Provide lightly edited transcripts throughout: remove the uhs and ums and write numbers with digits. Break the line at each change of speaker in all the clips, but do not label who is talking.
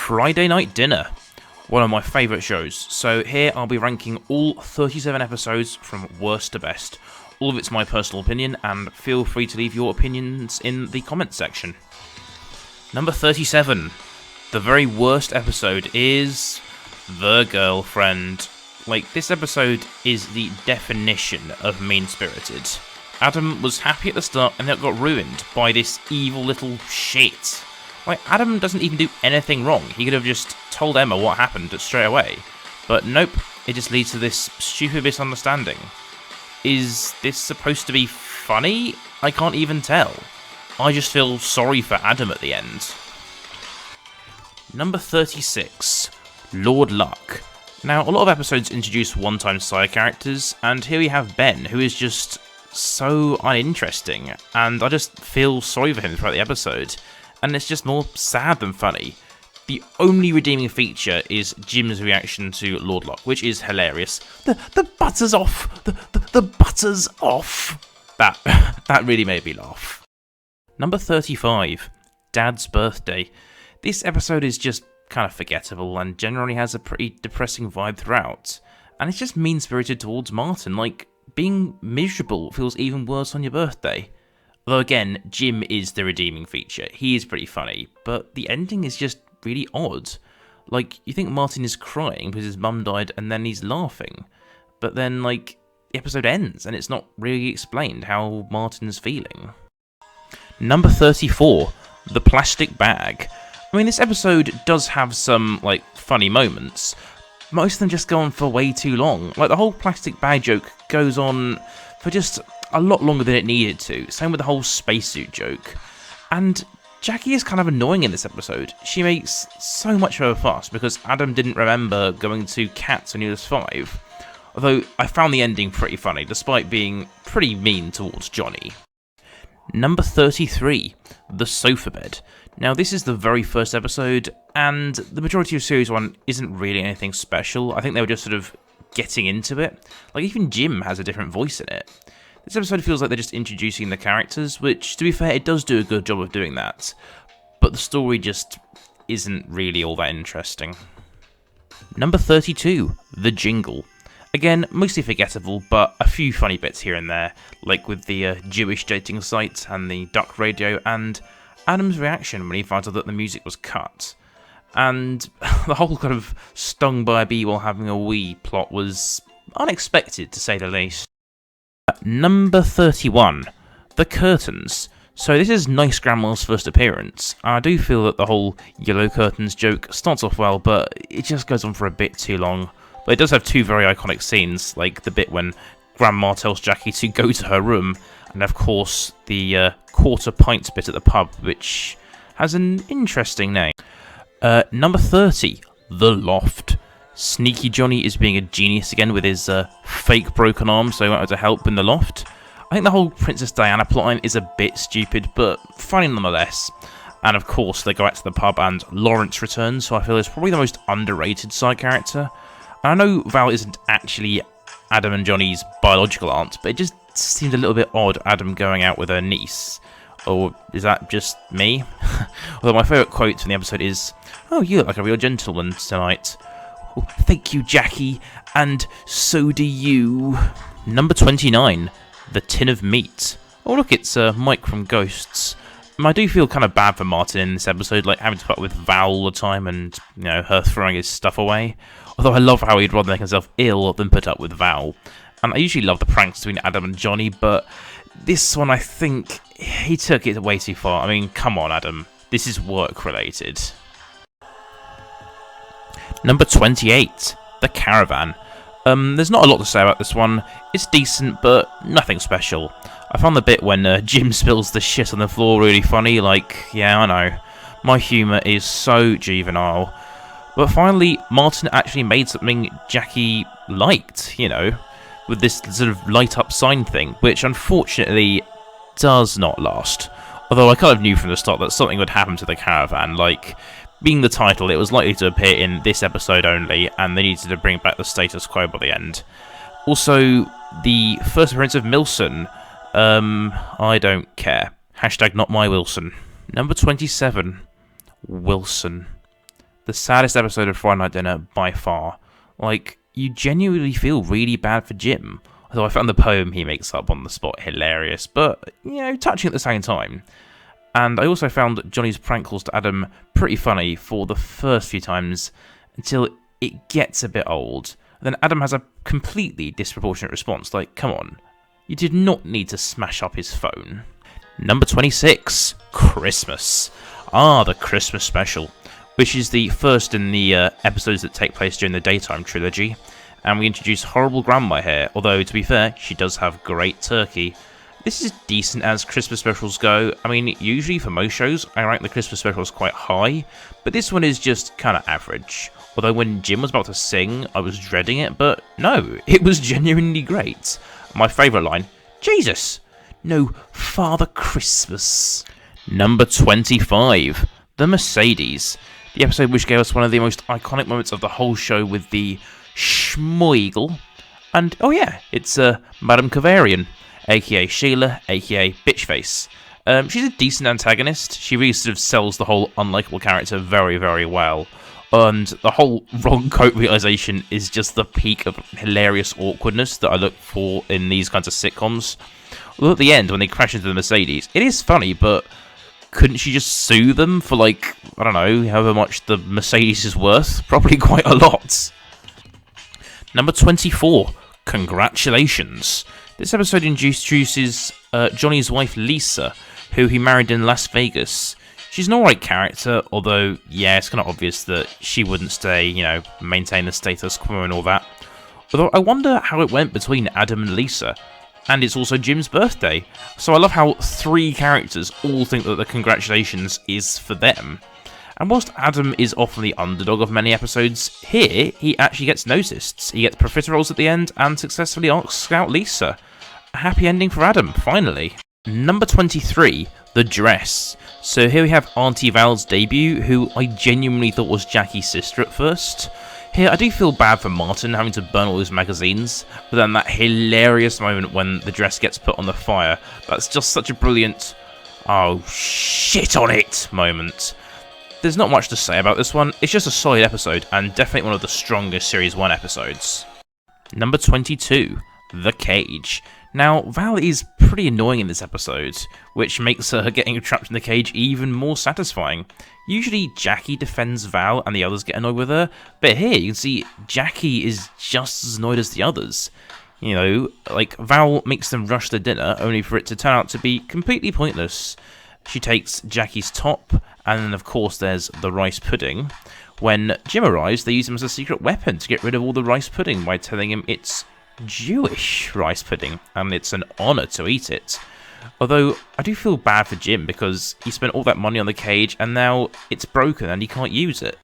Friday Night Dinner, one of my favourite shows. So here I'll be ranking all 37 episodes from worst to best. All of it's my personal opinion, and feel free to leave your opinions in the comments section. Number 37. The very worst episode is The Girlfriend. Like, this episode is the definition of mean-spirited. Adam was happy at the start and then got ruined by this evil little shit. Like, Adam doesn't even do anything wrong. He could have just told Emma what happened straight away. But nope, it just leads to this stupid misunderstanding. Is this supposed to be funny? I can't even tell. I just feel sorry for Adam at the end. Number 36. Lord Luck. Now, a lot of episodes introduce one-time side characters, and here we have Ben, who is just so uninteresting, and I just feel sorry for him throughout the episode, and it's just more sad than funny. The only redeeming feature is Jim's reaction to Lord Luck, which is hilarious. The butter's off! The butter's off! That really made me laugh. Number 35. Dad's Birthday. This episode is just kind of forgettable and generally has a pretty depressing vibe throughout. And it's just mean-spirited towards Martin, like, being miserable feels even worse on your birthday. Although again, Jim is the redeeming feature. He is pretty funny, but the ending is just really odd. Like, you think Martin is crying because his mum died and then he's laughing. But then, like, the episode ends and it's not really explained how Martin's feeling. Number 34. The Plastic Bag. I mean, this episode does have some, like, funny moments. Most of them just go on for way too long. Like, the whole plastic bag joke goes on for just a lot longer than it needed to. Same with the whole spacesuit joke. And Jackie is kind of annoying in this episode. She makes so much of a fuss because Adam didn't remember going to Cats when he was 5. Although, I found the ending pretty funny, despite being pretty mean towards Johnny. Number 33. The Sofa Bed. Now, this is the very first episode, and the majority of Series 1 isn't really anything special. I think they were just sort of getting into it. Like, even Jim has a different voice in it. This episode feels like they're just introducing the characters, which, to be fair, it does do a good job of doing that. But the story just isn't really all that interesting. Number 32. The Jingle. Again, mostly forgettable, but a few funny bits here and there, like with the Jewish dating site and the duck radio, and Adam's reaction when he found out that the music was cut. And the whole kind of stung by a bee while having a wee plot was unexpected, to say the least. Number 31. The Curtains. So this is Nice Grandma's first appearance. I do feel that the whole yellow curtains joke starts off well, but it just goes on for a bit too long. But it does have two very iconic scenes, like the bit when Grandma tells Jackie to go to her room, and of course the quarter pints bit at the pub, which has an interesting name. Number 30. The Loft. Sneaky Johnny is being a genius again with his fake broken arm, so he went out to help in the loft. I think the whole Princess Diana plotline is a bit stupid, but funny nonetheless. And of course, they go out to the pub and Lawrence returns, so I feel is probably the most underrated side character. And I know Val isn't actually Adam and Johnny's biological aunt, but it just seemed a little bit odd, Adam going out with her niece. Or is that just me? Although my favourite quote from the episode is, "Oh, you look like a real gentleman tonight." Oh, "thank you, Jackie, and so do you." Number 29. The Tin of Meat. Oh look, it's Mike from Ghosts. I do feel kind of bad for Martin in this episode, like having to put up with Val all the time and, you know, her throwing his stuff away. Although I love how he'd rather make himself ill than put up with Val. And I usually love the pranks between Adam and Johnny, but this one I think he took it way too far. I mean, come on, Adam. This is work-related. Number 28. The Caravan. There's not a lot to say about this one. It's decent, but nothing special. I found the bit when Jim spills the shit on the floor really funny, like, yeah, I know. My humour is so juvenile. But finally, Martin actually made something Jackie liked, you know, with this sort of light-up sign thing, which unfortunately does not last. Although I kind of knew from the start that something would happen to the Caravan, like, being the title, it was likely to appear in this episode only, and they needed to bring back the status quo by the end. Also, the first appearance of Milson, I don't care. Hashtag not my Wilson. Number 27. Wilson. the saddest episode of Friday Night Dinner by far. Like, you genuinely feel really bad for Jim. Although I found the poem he makes up on the spot hilarious, but, touching at the same time. And I also found Johnny's prank calls to Adam pretty funny for the first few times, until it gets a bit old. Then Adam has a completely disproportionate response, like, come on, you did not need to smash up his phone. Number 26, Christmas. The Christmas special, which is the first in the episodes that take place during the daytime trilogy, and we introduce Horrible Grandma here, although, to be fair, she does have great turkey. This is decent as Christmas specials go. I mean, usually for most shows, I rank the Christmas specials quite high, but this one is just kind of average. Although when Jim was about to sing, I was dreading it, but no, it was genuinely great. My favourite line, Jesus, no Father Christmas. Number 25, The Mercedes. The episode which gave us one of the most iconic moments of the whole show with the Schmoigel. And, oh yeah, it's Madame Kavarian, aka Sheila, aka Bitchface. She's a decent antagonist. She really sort of sells the whole unlikable character very, very well. And the whole wrong coat realization is just the peak of hilarious awkwardness that I look for in these kinds of sitcoms. Although at the end, when they crash into the Mercedes, it is funny, but couldn't she just sue them for, like, I don't know, however much the Mercedes is worth? Probably quite a lot. Number 24, Congratulations. This episode introduces Johnny's wife Lisa, who he married in Las Vegas. She's an alright character, although, yeah, it's kind of obvious that she wouldn't stay, maintain the status quo and all that. Although I wonder how it went between Adam and Lisa. And it's also Jim's birthday, so I love how 3 characters all think that the congratulations is for them. And whilst Adam is often the underdog of many episodes, here he actually gets noticed. He gets profiteroles at the end and successfully asks out Lisa. A happy ending for Adam, finally. Number 23, The Dress. So here we have Auntie Val's debut, who I genuinely thought was Jackie's sister at first. Here, I do feel bad for Martin having to burn all his magazines, but then that hilarious moment when the dress gets put on the fire, that's just such a brilliant, oh shit on it moment. There's not much to say about this one, it's just a solid episode, and definitely one of the strongest Series 1 episodes. Number 22, The Cage. Now, Val is pretty annoying in this episode, which makes her getting trapped in the cage even more satisfying. Usually Jackie defends Val and the others get annoyed with her, but here you can see Jackie is just as annoyed as the others. Like Val makes them rush the dinner only for it to turn out to be completely pointless. She takes Jackie's top, and then of course there's the rice pudding. When Jim arrives, they use him as a secret weapon to get rid of all the rice pudding by telling him it's Jewish rice pudding, and it's an honour to eat it. Although, I do feel bad for Jim because he spent all that money on the cage and now it's broken and he can't use it.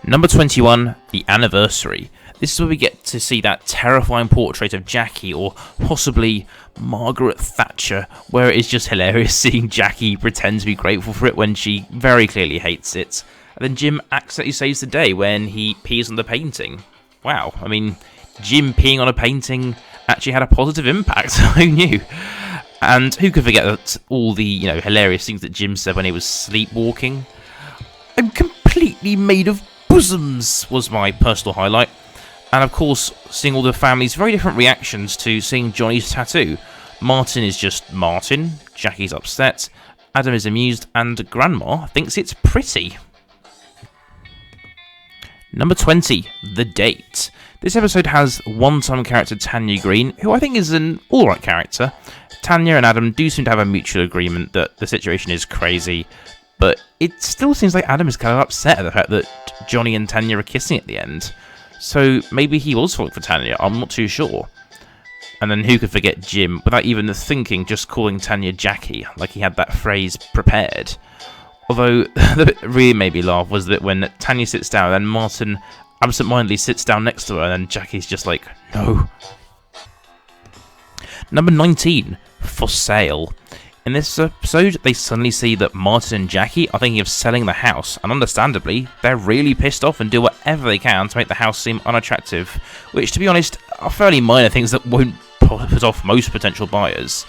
Number 21, The Anniversary. This is where we get to see that terrifying portrait of Jackie, or possibly Margaret Thatcher, where it is just hilarious seeing Jackie pretend to be grateful for it when she very clearly hates it. And then Jim accidentally saves the day when he pees on the painting. Wow, I mean, Jim peeing on a painting actually had a positive impact. Who knew? And who could forget that all the, hilarious things that Jim said when he was sleepwalking? I'm completely made of bosoms was my personal highlight. And of course, seeing all the family's very different reactions to seeing Johnny's tattoo. Martin is just Martin, Jackie's upset, Adam is amused, and Grandma thinks it's pretty. Number 20, The Date. This episode has one-time character Tanya Green, who I think is an alright character. Tanya and Adam do seem to have a mutual agreement that the situation is crazy, but it still seems like Adam is kind of upset at the fact that Johnny and Tanya are kissing at the end. So maybe he was falling for Tanya, I'm not too sure. And then who could forget Jim, without even thinking, just calling Tanya Jackie, like he had that phrase prepared. Although, the bit that really made me laugh was that when Tanya sits down, and Martin absentmindedly sits down next to her, and then Jackie's just like, no. Number 19, For Sale. In this episode, they suddenly see that Martin and Jackie are thinking of selling the house, and understandably, they're really pissed off and do whatever they can to make the house seem unattractive, which, to be honest, are fairly minor things that won't put off most potential buyers.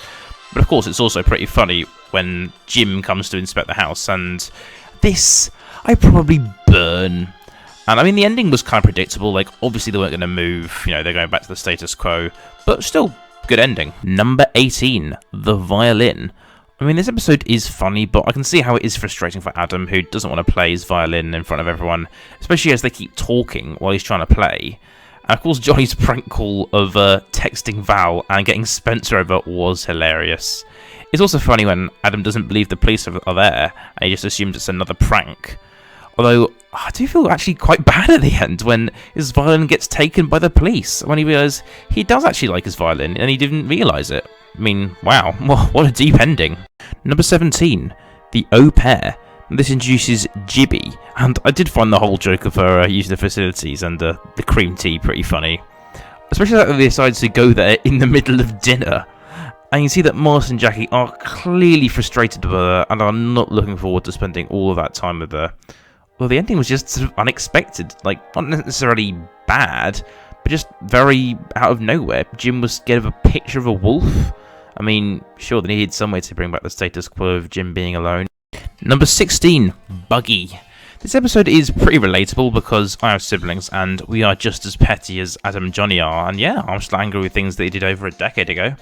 But of course, it's also pretty funny when Jim comes to inspect the house, and this, I probably burn. And I mean, the ending was kind of predictable. Like, obviously they weren't going to move, they're going back to the status quo, but still, good ending. Number 18, The Violin. I mean, this episode is funny, but I can see how it is frustrating for Adam, who doesn't want to play his violin in front of everyone, especially as they keep talking while he's trying to play. And of course, Johnny's prank call of texting Val and getting Spencer over was hilarious. It's also funny when Adam doesn't believe the police are there, and he just assumes it's another prank. Although, I do feel actually quite bad at the end when his violin gets taken by the police, when he realises he does actually like his violin, and he didn't realise it. I mean, wow, what a deep ending. Number 17, The Au Pair. This introduces Gibby, and I did find the whole joke of her using the facilities and the cream tea pretty funny. Especially that they decided to go there in the middle of dinner. And you can see that Martin and Jackie are clearly frustrated with her and are not looking forward to spending all of that time with her. Well, the ending was just sort of unexpected, like, not necessarily bad, but just very out of nowhere. Jim was scared of a picture of a wolf. I mean, sure, they needed some way to bring back the status quo of Jim being alone. Number 16, Buggy. This episode is pretty relatable because I have siblings and we are just as petty as Adam and Johnny are, and yeah, I'm still angry with things that he did over a decade ago.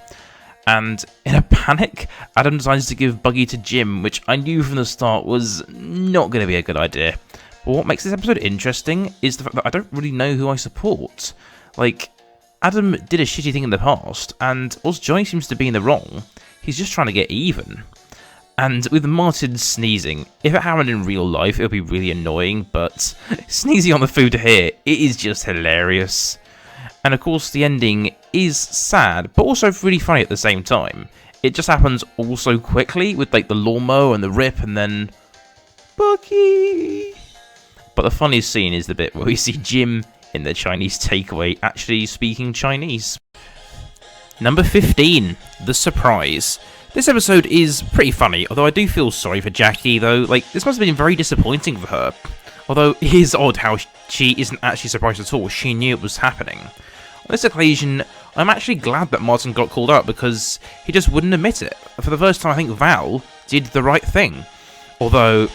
And in a panic, Adam decides to give Buggy to Jim, which I knew from the start was not going to be a good idea. But what makes this episode interesting is the fact that I don't really know who I support. Like, Adam did a shitty thing in the past, and whilst Johnny seems to be in the wrong, he's just trying to get even. And with Martin sneezing, if it happened in real life, it would be really annoying, but sneezing on the food here, it is just hilarious. And of course, the ending is sad, but also really funny at the same time. It just happens all so quickly, with like the lawnmower and the rip, and then Buggy. But the funniest scene is the bit where we see Jim in the Chinese takeaway actually speaking Chinese. Number 15, The Surprise. This episode is pretty funny, although I do feel sorry for Jackie, though. Like, this must have been very disappointing for her. Although it is odd how she isn't actually surprised at all. She knew it was happening. On this occasion, I'm actually glad that Martin got called out because he just wouldn't admit it. For the first time, I think Val did the right thing. Although,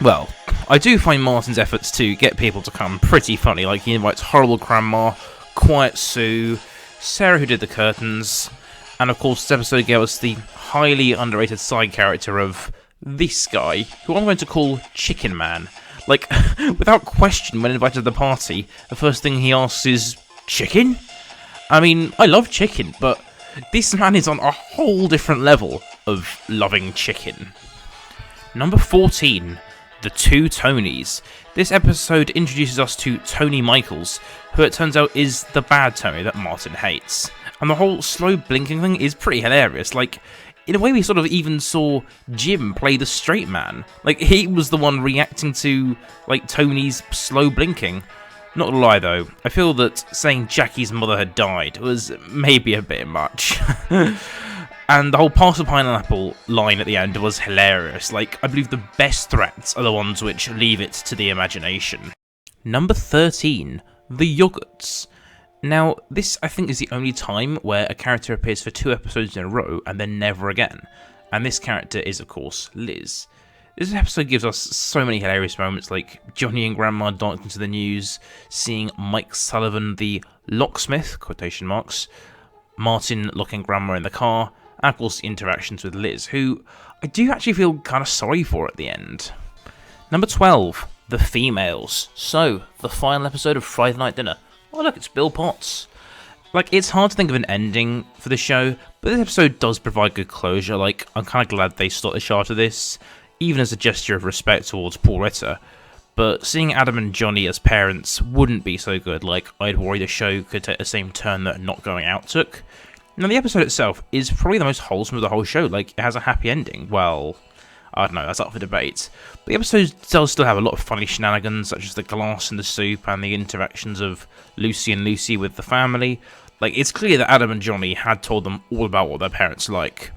well, I do find Martin's efforts to get people to come pretty funny. Like, he invites Horrible Grandma, Quiet Sue, Sarah who did the curtains, and of course this episode gave us the highly underrated side character of this guy, who I'm going to call Chicken Man. Like, without question, when invited to the party, the first thing he asks is, chicken? I mean, I love chicken, but this man is on a whole different level of loving chicken. Number 14, The Two Tonys. This episode introduces us to Tony Michaels, who it turns out is the bad Tony that Martin hates. And the whole slow blinking thing is pretty hilarious. Like, in a way, we sort of even saw Jim play the straight man. Like, he was the one reacting to, like, Tony's slow blinking. Not to lie, though, I feel that saying Jackie's mother had died was maybe a bit much. And the whole pass the pineapple line at the end was hilarious. Like, I believe the best threats are the ones which leave it to the imagination. Number 13, The Yogurts. Now, this, I think, is the only time where a character appears for 2 episodes in a row and then never again. And this character is, of course, Liz. This episode gives us so many hilarious moments, like Johnny and Grandma dancing to the news, seeing Mike Sullivan, the locksmith, quotation marks, Martin locking Grandma in the car, and of course the interactions with Liz, who I do actually feel kind of sorry for at the end. Number 12, The Females. So, the final episode of Friday Night Dinner. Oh look, it's Bill Potts. Like, it's hard to think of an ending for the show, but this episode does provide good closure. Like, I'm kind of glad they stopped the shot of this, even as a gesture of respect towards Paul Ritter. But seeing Adam and Johnny as parents wouldn't be so good. Like, I'd worry the show could take the same turn that Not Going Out took. Now, the episode itself is probably the most wholesome of the whole show. Like, it has a happy ending. Well, I don't know, that's up for debate. But the episode does still have a lot of funny shenanigans, such as the glass in the soup and the interactions of Lucy and Lucy with the family. Like, it's clear that Adam and Johnny had told them all about what their parents like.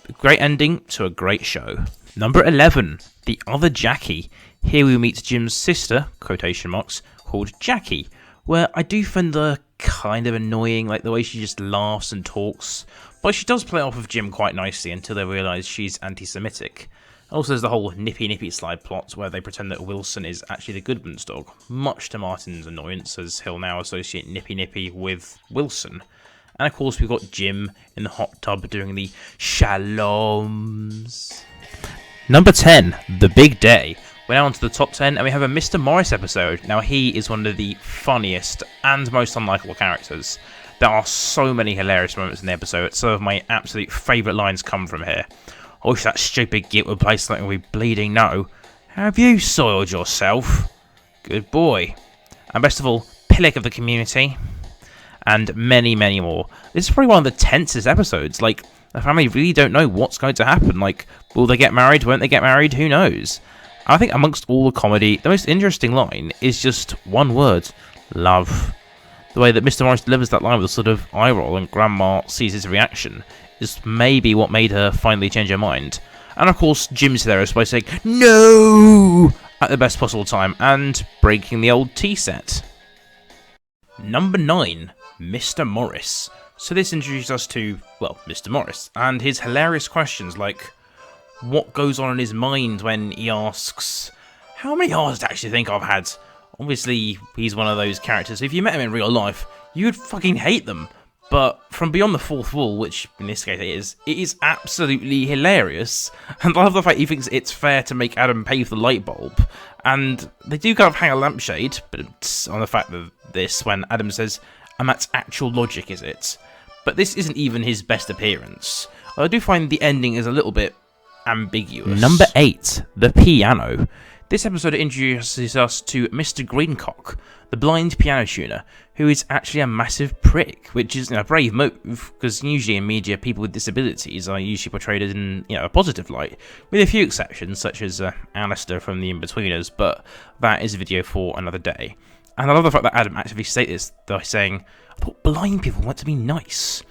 A great ending to a great show. Number 11, The Other Jackie. Here we meet Jim's sister, quotation marks, called Jackie, where I do find her kind of annoying, like the way she just laughs and talks, but she does play off of Jim quite nicely until they realise she's anti-Semitic. Also, there's the whole nippy slide plot where they pretend that Wilson is actually the Goodman's dog, much to Martin's annoyance, as he'll now associate Nippy with Wilson. And of course, we've got Jim in the hot tub doing the Shaloms. Number 10, The Big Day. We're now on to the top 10, and we have a Mr. Morris episode. Now, he is one of the funniest and most unlikable characters. There are so many hilarious moments in the episode. Some of my absolute favourite lines come from here. I wish that stupid git would play something with bleeding no. Have you soiled yourself? Good boy. And best of all, Pillock of the community. And many, many more. This is probably one of the tensest episodes. Like, the family really don't know what's going to happen. Like, will they get married? Won't they get married? Who knows? I think amongst all the comedy, the most interesting line is just one word. Love. The way that Mr. Morris delivers that line with a sort of eye roll and Grandma sees his reaction is maybe what made her finally change her mind. And of course, Jim's hilarious by saying, "No!" at the best possible time and breaking the old tea set. Number 9, Mr. Morris. So this introduces us to, well, Mr. Morris, and his hilarious questions like, what goes on in his mind when he asks, how many hearts do you actually think I've had? Obviously, he's one of those characters, if you met him in real life, you would fucking hate them. But from beyond the fourth wall, which in this case it is absolutely hilarious. And I love the fact he thinks it's fair to make Adam pay for the light bulb. And they do kind of hang a lampshade, but it's on the fact of this when Adam says, and that's actual logic, is it? But this isn't even his best appearance. I do find the ending is a little bit ambiguous. Number 8, The Piano. This episode introduces us to Mr. Greencock, the blind piano tuner, who is actually a massive prick, which is a brave move, because usually in media people with disabilities are usually portrayed in a positive light, with a few exceptions, such as Alistair from The Inbetweeners, but that is a video for another day. And I love the fact that Adam actively states this by saying, I thought blind people want to be nice.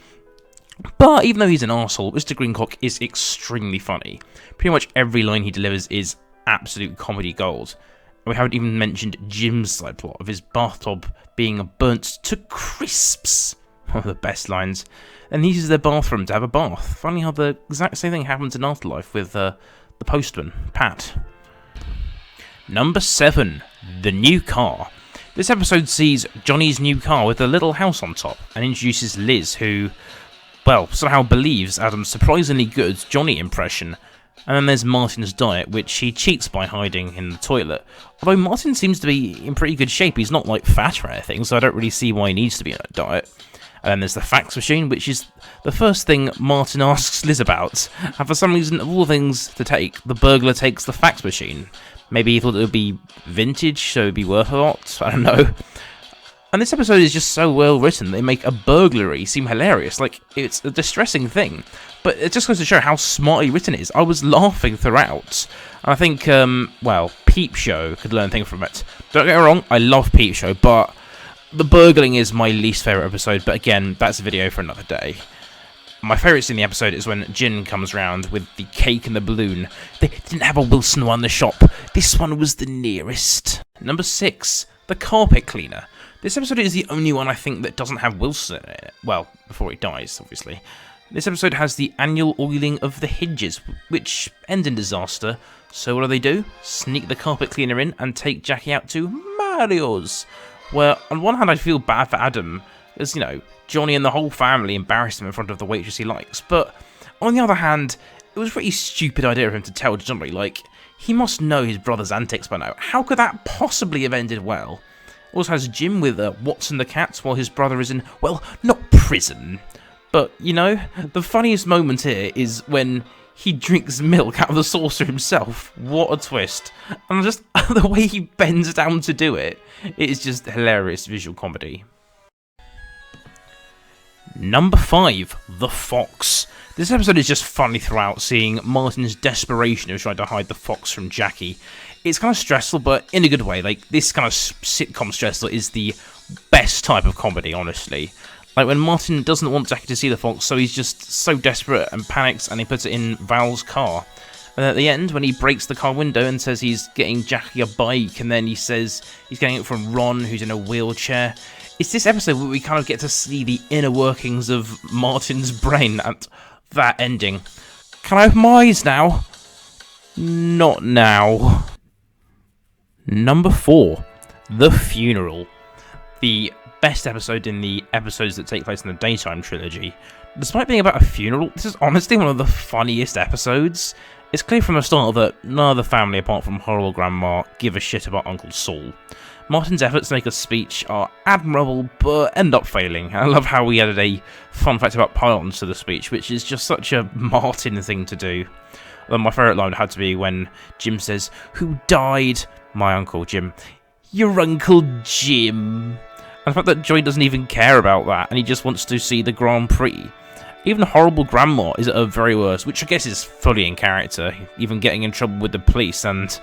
But even though he's an arsehole, Mr. Greencock is extremely funny. Pretty much every line he delivers is absolute comedy gold. And we haven't even mentioned Jim's side plot of his bathtub being burnt to crisps. One of the best lines. And he uses their bathroom to have a bath. Funny how the exact same thing happens in Afterlife with the postman, Pat. Number 7, The New Car. This episode sees Johnny's new car with a little house on top and introduces Liz, who, well, somehow believes Adam's surprisingly good Johnny impression. And then there's Martin's diet, which he cheats by hiding in the toilet. Although Martin seems to be in pretty good shape, he's not like fat or anything, so I don't really see why he needs to be on a diet. And then there's the fax machine, which is the first thing Martin asks Liz about. And for some reason, of all things to take, the burglar takes the fax machine. Maybe he thought it would be vintage, so it would be worth a lot, I don't know. And this episode is just so well written, they make a burglary seem hilarious, like it's a distressing thing. But it just goes to show how smartly written it is. I was laughing throughout. And I think, well, Peep Show could learn things from it. Don't get me wrong, I love Peep Show, but the burgling is my least favourite episode, but again, that's a video for another day. My favourite scene in the episode is when Jin comes round with the cake and the balloon. They didn't have a Wilson one in the shop. This one was the nearest. Number 6, The Carpet Cleaner. This episode is the only one I think that doesn't have Wilson in it. Well, before he dies, obviously. This episode has the annual oiling of the hinges, which ends in disaster. So what do? Sneak the carpet cleaner in and take Jackie out to Mario's. Where, on one hand, I feel bad for Adam, as, Johnny and the whole family embarrassed him in front of the waitress he likes. But, on the other hand, it was a pretty stupid idea of him to tell Johnny, he must know his brother's antics by now. How could that possibly have ended well? Also has Jim with Watson the cat while his brother is in, well, not prison. But, the funniest moment here is when he drinks milk out of the saucer himself. What a twist. And just the way he bends down to do it, it is just hilarious visual comedy. Number 5, The Fox. This episode is just funny throughout, seeing Martin's desperation of trying to hide the fox from Jackie. It's kind of stressful, but in a good way. This kind of sitcom stressful is the best type of comedy, honestly. When Martin doesn't want Jackie to see the fox, so he's just so desperate and panics, and he puts it in Val's car. And at the end, when he breaks the car window and says he's getting Jackie a bike, and then he says he's getting it from Ron, who's in a wheelchair. It's this episode where we kind of get to see the inner workings of Martin's brain at that ending. Can I open my eyes now? Not now. Number 4, The Funeral. The best episode in the episodes that take place in the daytime trilogy. Despite being about a funeral, this is honestly one of the funniest episodes. It's clear from the start that none of the family, apart from horrible grandma, give a shit about Uncle Saul. Martin's efforts to make a speech are admirable, but end up failing. I love how we added a fun fact about pylons to the speech, which is just such a Martin thing to do. My favourite line had to be when Jim says, "Who died?" "My Uncle Jim." "Your Uncle Jim." And the fact that Johnny doesn't even care about that, and he just wants to see the Grand Prix. Even horrible grandma is at her very worst, which I guess is fully in character, even getting in trouble with the police, and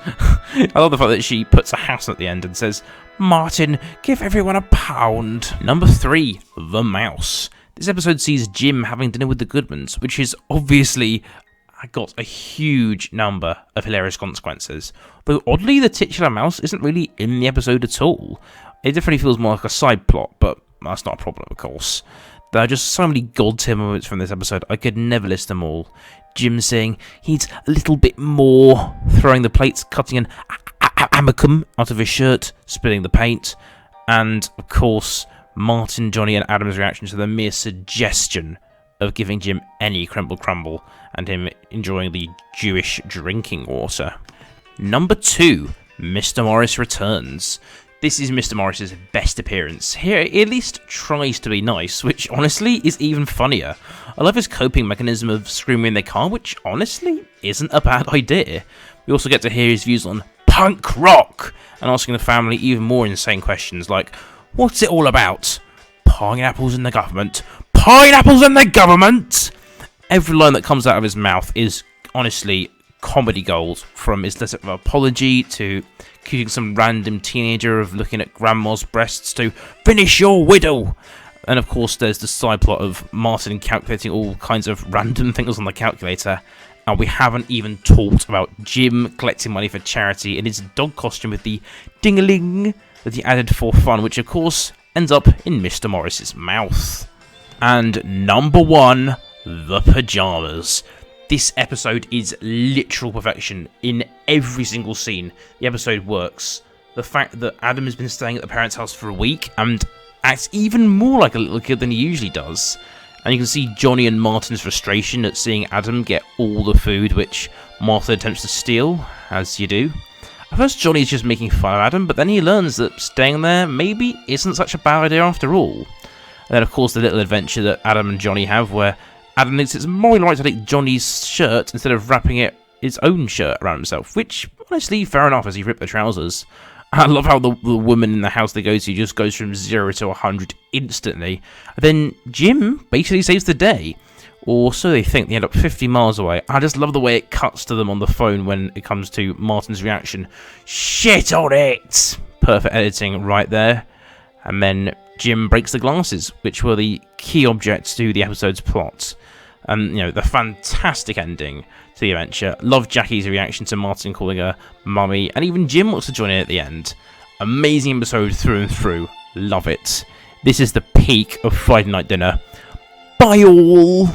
I love the fact that she puts a hat at the end and says, "Martin, give everyone £1." Number 3, The Mouse. This episode sees Jim having dinner with the Goodmans, which is obviously got a huge number of hilarious consequences. Though oddly, the titular mouse isn't really in the episode at all. It definitely feels more like a side plot, but that's not a problem, of course. There are just so many god-tier moments from this episode, I could never list them all. Jim saying he's a little bit more, throwing the plates, cutting an amicum out of his shirt, spilling the paint, and, of course, Martin, Johnny, and Adam's reaction to the mere suggestion of giving Jim any crumble, and him enjoying the Jewish drinking water. Number 2, Mr. Morris Returns. This is Mr. Morris's best appearance. Here, he at least tries to be nice, which honestly is even funnier. I love his coping mechanism of screaming in the car, which honestly isn't a bad idea. We also get to hear his views on punk rock, and asking the family even more insane questions like, "What's it all about?" "Pineapples in the government." "Pineapples in the government!" Every line that comes out of his mouth is honestly comedy gold, from his letter of apology to accusing some random teenager of looking at grandma's breasts to "finish your widow." And of course there's the side plot of Martin calculating all kinds of random things on the calculator, and we haven't even talked about Jim collecting money for charity in his dog costume with the ding-a-ling that he added for fun, which of course ends up in Mr. Morris's mouth. And number 1, The Pajamas. This episode is literal perfection in every single scene. The episode works. The fact that Adam has been staying at the parents' house for a week and acts even more like a little kid than he usually does. And you can see Johnny and Martin's frustration at seeing Adam get all the food, which Martin attempts to steal, as you do. At first Johnny's just making fun of Adam, but then he learns that staying there maybe isn't such a bad idea after all. And then of course the little adventure that Adam and Johnny have, where Adam thinks it's more right to take Johnny's shirt instead of wrapping his own shirt around himself, which, honestly, fair enough as he ripped the trousers. I love how the woman in the house they go to just goes from 0 to 100 instantly. And then Jim basically saves the day. Or so they think. They end up 50 miles away. I just love the way it cuts to them on the phone when it comes to Martin's reaction. "Shit on it!" Perfect editing right there. And then Jim breaks the glasses, which were the key objects to the episode's plot. And, the fantastic ending to the adventure. Love Jackie's reaction to Martin calling her mummy, and even Jim wants to join in at the end. Amazing episode through and through. Love it. This is the peak of Friday night dinner. Bye all!